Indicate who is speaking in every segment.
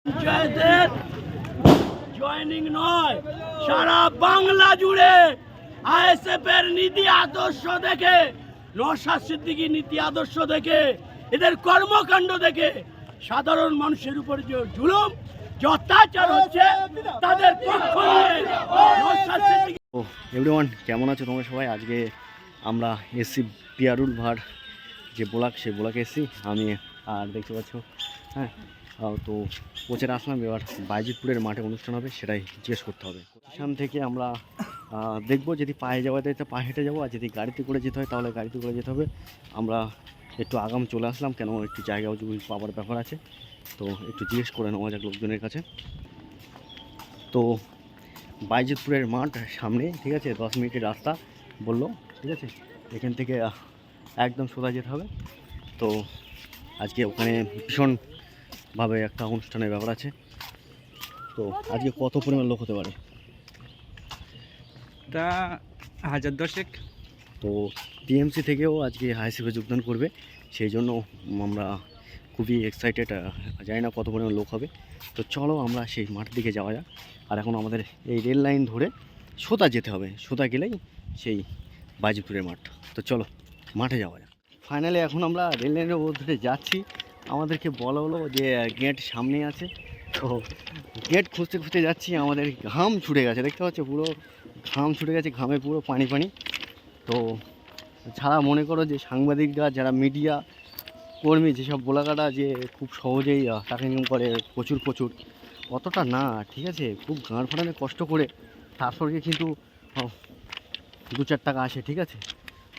Speaker 1: পঞ্চায়েতের জয়েনিং নয়, সারা বাংলা জুড়ে আইএসএফ এর নীতি আদর্শ দেখে, নওশাদ সিদ্দিকীর নীতি আদর্শ দেখে, এদের কর্মকাণ্ড দেখে সাধারণ মানুষের উপর যে জুলুম, যে অত্যাচার হচ্ছে, তাদের পক্ষ নিয়ে নওশাদ সিদ্দিকী।
Speaker 2: এভরিওয়ান, কেমন আছো তোমরা সবাই? আজকে আমরা এসছি পিয়ারুল ভাড় যে ব্লক, সেই ব্লকে এসছি আমি, আর দেখতে পাচ্ছ। হ্যাঁ, তো কোচের আসলাম। এবার বাইজিতপুরের মাঠে অনুষ্ঠান হবে, সেটাই জিজ্ঞেস করতে হবে। সেখান থেকে আমরা দেখবো, যদি পায়ে যাওয়া যায় তো পায়ে হেঁটে যাবো, আর যদি গাড়িতে করে যেতে হয় তাহলে গাড়িতে করে যেতে হবে। আমরা একটু আগাম চলে আসলাম, কেন একটু জায়গাও যদি পাওয়ার ব্যাপার আছে, তো একটু জিজ্ঞেস করে নেওয়া যাক লোকজনের কাছে। তো বাইজিতপুরের মাঠ সামনে, ঠিক আছে, 10 মিনিটের রাস্তা বললো, ঠিক আছে। এখান থেকে একদম সোজা যেতে হবে। তো আজকে ওখানে ভীষণভাবে একটা অনুষ্ঠানের ব্যাপার আছে। তো আজকে কত পরিমাণ লোক হতে পারে?
Speaker 3: তা 1000-10
Speaker 2: তো টিএমসি থেকেও আজকে আইএসএফে যোগদান করবে, সেই জন্য আমরা খুবই এক্সাইটেড। জানি না কত পরিমাণ লোক হবে। তো চলো আমরা সেই মাঠের দিকে যাওয়া যাক। আর এখন আমাদের এই রেল লাইন ধরে সোজা যেতে হবে, সোজা গেলেই সেই বাইজিতপুরের মাঠ। তো চলো মাঠে যাওয়া যাক। ফাইনালি এখন আমরা রেল লাইনের মধ্যে যাচ্ছি। আমাদেরকে বলা হলো যে গেট সামনেই আছে। তো গেট খুঁজতে খুঁজতে যাচ্ছি, আমাদের ঘাম ছুটে গেছে, দেখতে পাচ্ছ, পুরো ঘাম ছুটে গেছে, ঘামে পুরো পানি পানি। তো ছাড়া মনে করো যে সাংবাদিকরা, যারা মিডিয়া কর্মী, যেসব বোলাকাটা যে খুব সহজেই টাকা ইনকাম করে প্রচুর, অতটা না, ঠিক আছে। খুব গাঁড় ফাটানে কষ্ট করে তারপরে কিন্তু 2-4 টাকা আসে, ঠিক আছে।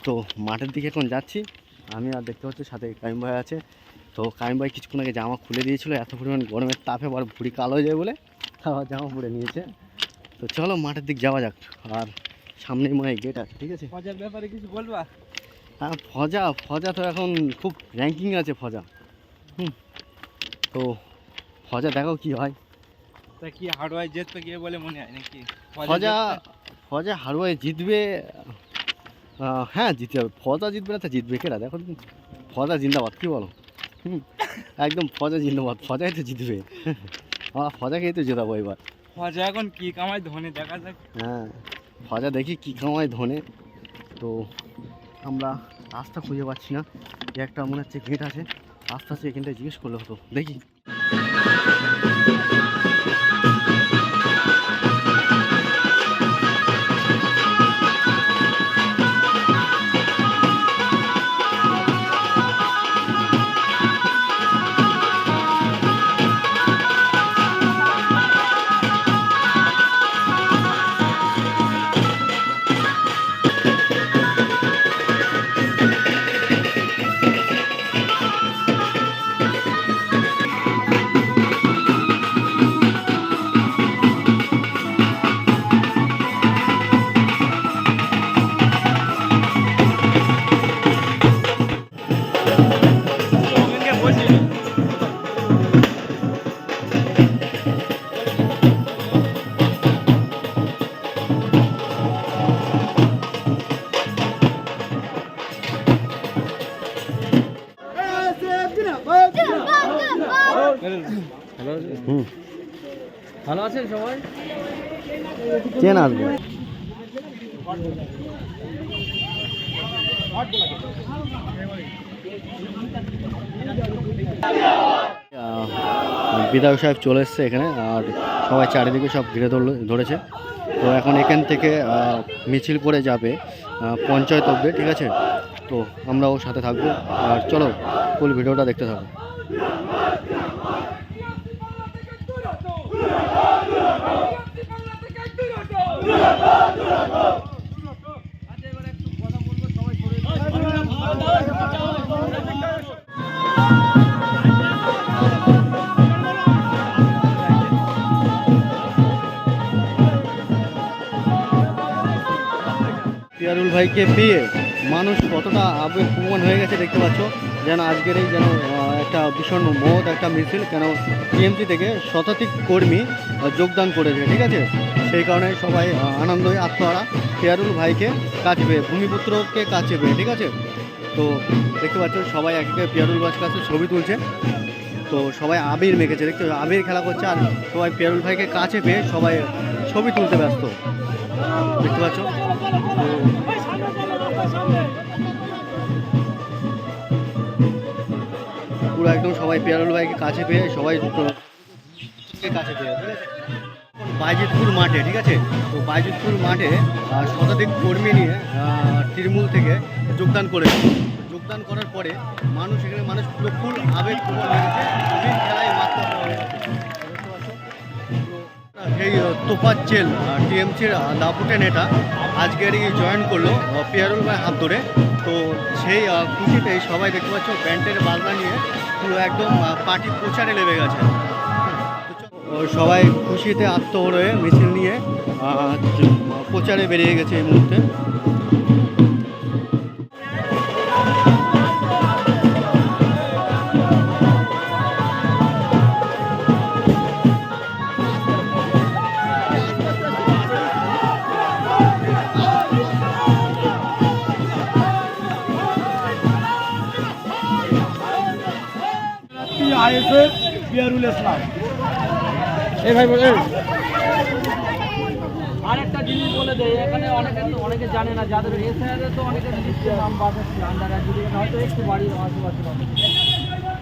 Speaker 2: তো মাঠের দিকে এখন যাচ্ছি আমি, আর দেখতে পাচ্ছি সাথে কাইম ভাই আছে। তো কাইম ভাই কিছুক্ষণ আগে জামা খুলে দিয়েছিল, এত পরিমাণ গরমের তাপে আবার ভুঁড়ি কালো হয়ে যায় বলে আবার জামা পরে নিয়েছে। তো চলো মাঠের দিক যাওয়া যাক। আর সামনেই মনে হয় গেট আছে, ঠিক আছে।
Speaker 3: ফজার ব্যাপারে কিছু বলবা?
Speaker 2: হ্যাঁ, ফজা তো এখন খুব র্যাঙ্কিং আছে ফজা। তো ফজা দেখো কি হয়।
Speaker 3: তা কি হারোয়ায় জিতবে গিয়ে বলে মনে হয় নাকি?
Speaker 2: ফজা হারোয়ায় জিতবে। হ্যাঁ, জিততে হবে। ফজা জিতবে না, তা জিতবে কেরা? দেখো ফজা জিন্দাবাদ, কি বলো? একদম ফজা জিন্দাবাদ, ফজাই তো জিতবে। আমরা ফজাকেই তো জেতাবো এবার।
Speaker 3: ফজা এখন কি কামায় ধনে দেখা যাক।
Speaker 2: হ্যাঁ, ফজা দেখি কী কামায় ধনে। তো আমরা রাস্তা খুঁজে পাচ্ছি না। একটা মনে হচ্ছে গেট আছে, রাস্তা আছে, এখানটায় জিজ্ঞেস করলে হতো, দেখি।
Speaker 3: ভালো আছেন সবাই?
Speaker 2: চেন আসবে। বিধায়ক সাহেব চলে এসছে এখানে, আর সবাই চারিদিকে সব ঘিরে ধরেছে। তো এখন এখান থেকে মিছিল করে যাবে পঞ্চায়েত অব্দি, ঠিক আছে। তো আমরাও সাথে থাকবো, আর চলো ফুল ভিডিওটা দেখতে থাকো। পিয়ারুল ভাইকে পেয়ে মানুষ কতটা আবেগপ্রবণ হয়ে গেছে দেখতে পাচ্ছ। যেন আজকের এই যেন একটা ভীষণ মহৎ একটা মিছিল, কেন টিএমসি থেকে শতাধিক কর্মী যোগদান করেছে, ঠিক আছে। সেই কারণে সবাই আনন্দ হয়ে আত্মহারা পিয়ারুল ভাইকে কাছে পেয়ে, ভূমিপুত্রকে কাছে পেয়ে, ঠিক আছে। তো দেখতে পাচ্ছ সবাই এক পিয়ারুল ভাইয়ের কাছে ছবি তুলছে। তো সবাই আবির মেখেছে, দেখতে আবির খেলা করছে, আর সবাই পিয়ারুল ভাইকে কাছে পেয়ে সবাই ছবি তুলতে ব্যস্ত, দেখতে পাচ্ছ। পুরো একদম সবাই পিয়ারুল ভাইকে কাছে পেয়ে সবাই কাছে পেয়ে বাইজিতপুর মাঠে, ঠিক আছে। তো বাইজিতপুর মাঠে শতাধিক কর্মী নিয়ে তৃণমূল থেকে যোগদান করার পরে মানুষ পুরো ফুল আবেগ প্রবণ হয়েছে খেলায় মাত্রা। সেই তোফাজ্জেল টিএমসির দাপুটে নেতা আজকেরই জয়েন করলো পিয়ারুল ভাই হাত ধরে। তো সেই খুশিতেই সবাই দেখতে পাচ্ছ ব্যান্ডের বাজনা নিয়ে পুরো একদম পার্টি প্রচারে লেগে গেছে। সবাই খুশিতে আত্মহর হয়ে মিছিল নিয়ে প্রচারে বেরিয়ে গেছে এই মুহূর্তে।
Speaker 1: আইএসএফ পিয়ারুল ইসলাম।
Speaker 3: এই ভাই বলে
Speaker 4: আরেকটা জিনিস বলে দেয়, এখানে অনেকে জানে না, যাদের এসআইআর তো অনেকে লিস্টের নাম বাঁচাচ্ছে আন্ডার এডুকেশন, হয়তো একটু বাড়ির আশেপাশে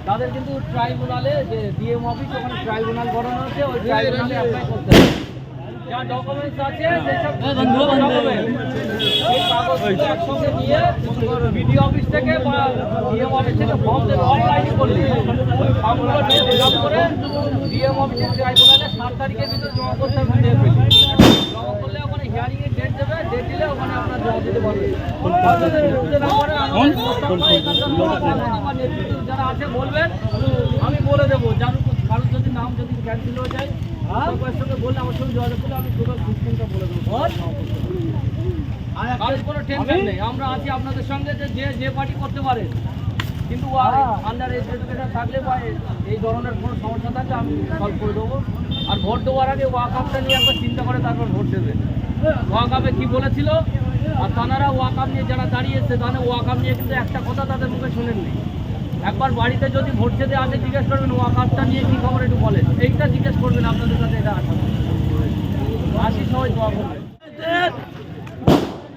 Speaker 4: তাদের কিন্তু ট্রাইব্যুনালে যে ডিএম অফিস, ওখানে ট্রাইব্যুনাল গঠন হচ্ছে, ওই ট্রাইব্যুনালে অ্যাপ্লাই করতে হবে। যা ডকুমেন্টস আছে সেসব এই কাগজগুলো একসঙ্গে নিয়ে বিডিও অফিস থেকে বা ডিএম অফিস থেকে ফর্ম দেবে, অনলাইনে করলে ওই ফর্মগুলো নিয়ে ফিল করে ডিএম অফিসের ট্রাইব্যুনালে 7 তারিখের ভিতরে জমা করতে হবে। জমা করলে ওখানে হিয়ারিংয়ের ডেট দেবে, ডেট দিলে ওখানে আপনার জমা দিতে পারবে। নেতৃত্ব যারা আছে বলবেন, আমি বলে দেবো। কারোর যদি নাম যদি ক্যান্সেল হয়ে যায় সঙ্গে বললে আমার সঙ্গে যোগাযোগ করলে আমি টোটাল সিস্টেমটা বলে দেবো। কারোর কোনো টেনশন নেই, আমরা আছি আপনাদের সঙ্গে, যে পার্টি করতে পারে। কিন্তু আন্ডার এডুকেশন থাকলে বা এই ধরনের কোনো সমস্যা থাকলে আমি সলভ করে দেবো। আর ভোট দেওয়ার আগে ওয়াকআপটা নিয়ে একবার চিন্তা করে তারপর ভোট দেবে। ওয়াকআপে কী বলেছিল, আর তারা ওয়াকআপ নিয়ে যারা দাঁড়িয়েছে তাহলে ওয়াকআপ নিয়ে কিন্তু একটা কথা তাদের মুখে শোনেননি। একবার বাড়িতে যদি ভোট যেতে আসে জিজ্ঞেস করবেন ওয়াকআপটা নিয়ে কী খবর একটু বলেন, এইটা জিজ্ঞেস করবেন আপনাদের কাছে। এটা আসি সবাই দোয়া করবেন।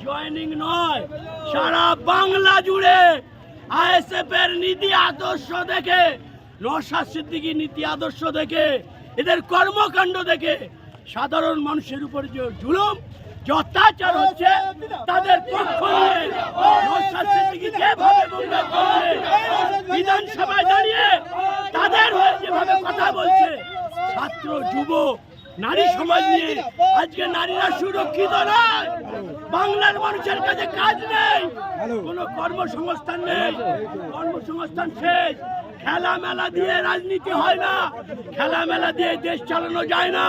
Speaker 1: জয়েনিং নয়, সারা বাংলা জুড়ে আইএসএফ এর নীতি আদর্শ দেখে, নওশাদ সিদ্দিকীর নীতি আদর্শ দেখে, এদের কর্মকাণ্ড দেখে সাধারণ মানুষের উপর যে জুলুম, যে অত্যাচার হচ্ছে, তাদের পক্ষ নিয়ে নওশাদ সিদ্দিকী যেভাবে মুভমেন্ট করছে, বিধানসভায় দাঁড়িয়ে তাদের হয়ে যেভাবে কথা বলছে, ছাত্র যুব নারী সমাজ নিয়ে আজকে নারীরা সুরক্ষিত নয়, বাংলার মানুষের কাছে কাজ নেই, কোনো কর্মসংস্থান নেই, কর্মসংস্থান শেষ। খেলা মেলা দিয়ে রাজনীতি হয় না, খেলা মেলা দিয়ে দেশ চালানো যায় না।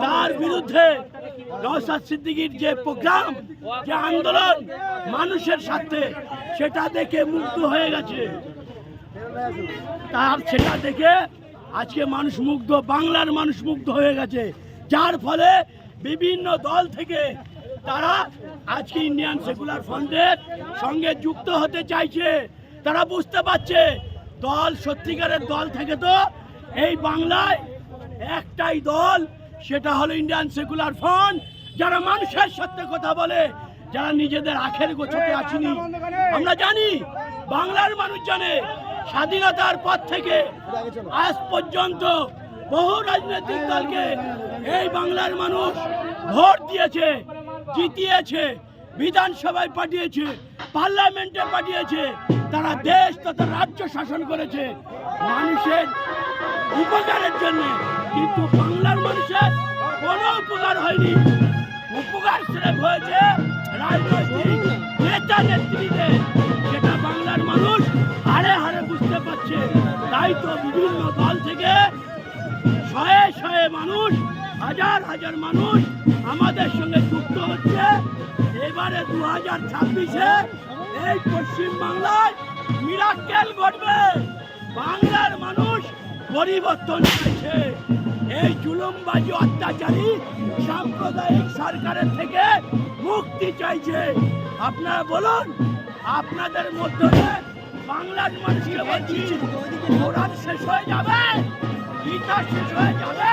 Speaker 1: তার বিরুদ্ধে নওশাদ সিদ্দিকীর যে প্রোগ্রাম, যে আন্দোলন মানুষের স্বার্থে, সেটা দেখে মুগ্ধ হয়ে গেছে। তার সেটা দেখে আজকে মানুষ মুগ্ধ, বাংলার মানুষ মুগ্ধ হয়ে গেছে, যার ফলে বিভিন্ন দল থেকে তারা আজকে ইন্ডিয়ান সেকুলার ফ্রন্টের সঙ্গে যুক্ত হতে চাইছে। তারা বুঝতে পারছে দল, সত্যিকারের দল থেকে তো এই বাংলায় একটাই দল, সেটা হলো ইন্ডিয়ান সেকুলার ফ্রন্ট, যারা মানুষের সাথে কথা বলে, যারা নিজেদের আখের গোছাতে আসেনি। আমরা জানি, বাংলার মানুষ জানে, স্বাধীনতার পর থেকে আজ পর্যন্ত বহু রাজনৈতিক দলকে এই বাংলার মানুষ ভোট দিয়েছে, জিতিয়েছে, বিধানসভায় পাঠিয়েছে, পার্লামেন্টে পাঠিয়েছে, তারা দেশ তথা রাজ্য শাসন করেছে মানুষের উপকারের জন্য। কিন্তু বাংলার মানুষের কোনো উপকার হয়নি, উপকার স্রেফ হয়েছে রাজনৈতিক নেতা নেত্রীদের, যেটা বাংলার মানুষ হাড়ে হাড়ে বুঝতে পারছে। তাই তো বিভিন্ন দল থেকে শয়ে শয়ে মানুষ, হাজার হাজার মানুষ আমাদের সঙ্গে যুক্ত হচ্ছে। এবারে 2026-এ এই পশ্চিম বাংলায় মিরাক্কেল ঘটবে, বাংলার মানুষ পরিবর্তন চাইছে। এই জুলুমবাজি অত্যাচারী সাম্প্রদায়িক সরকারের থেকে মুক্তি চাইছে। আপনারা বলুন, আপনাদের মধ্যে বাংলার মানুষকে বলছি কোরআন শেষ হয়ে যাবে, গীতা শেষ হয়ে যাবে,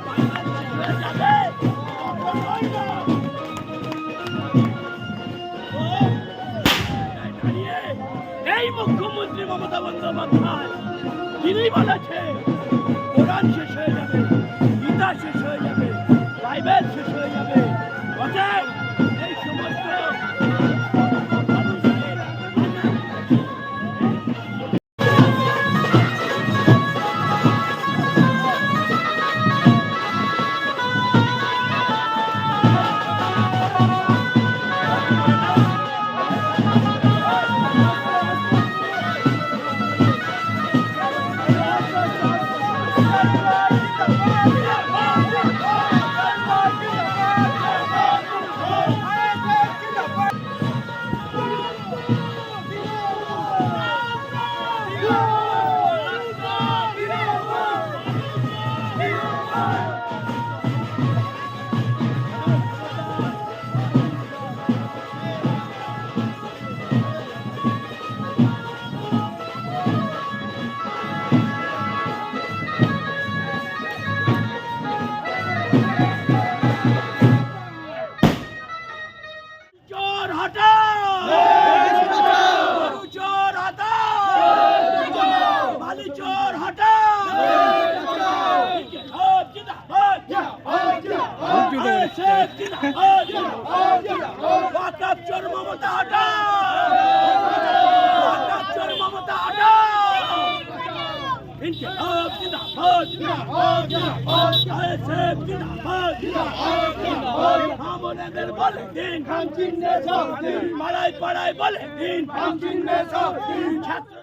Speaker 1: বাইবেল শেষ হয়ে যাবে, কখনোই না। দাঁড়িয়ে এই মুখ্যমন্ত্রী মমতা বন্দ্যোপাধ্যায় তিনি বলেছে কোরআন শেষ হয়ে যাবে, গীতা শেষ হয়ে যাবে, বাইবেল শেষ হয়ে যাবে। অতএব এই সমস্ত চোর হটাও, গরু চোর হটাও, বালি চোর হটাও, ওয়াকফ চোর মমতা হটাও, ওয়াকফ চোর মমতা হটাও, ইনকিলাব জিন্দাবাদ, জিন্দাবাদ, জিন্দাবাদ, আইএসএফ জিন্দাবাদ, জিন্দাবাদ, জিন্দাবাদ, আমাদের বলে দিন চিহ্নে সব দিন, পাড়ায় পাড়ায় বলে দিন চিহ্নে সব দিন, ছাত্র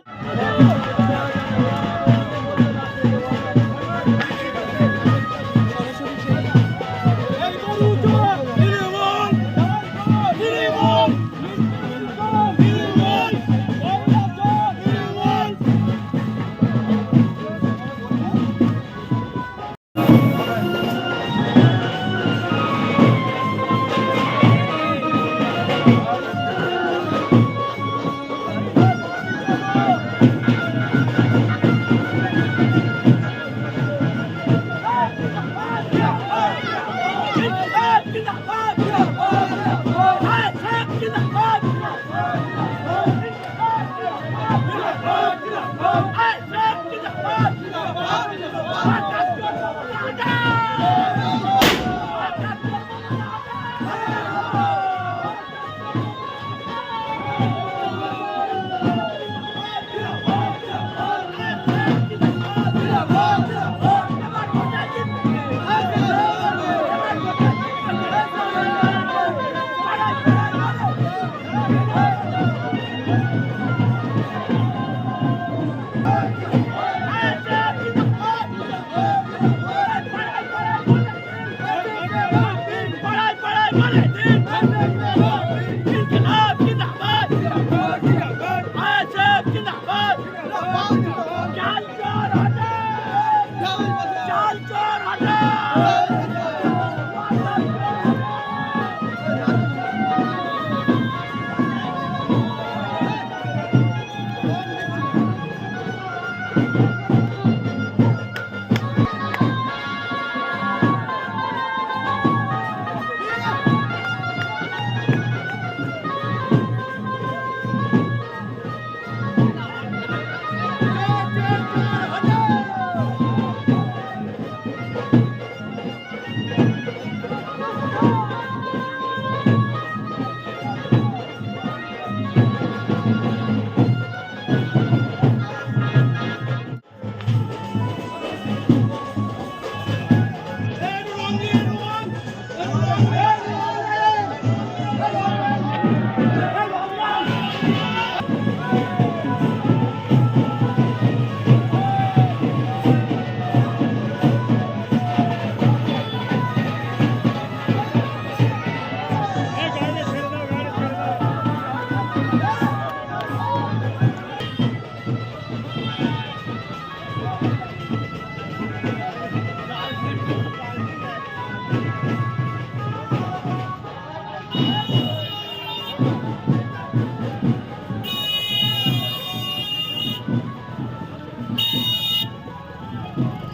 Speaker 2: করবে।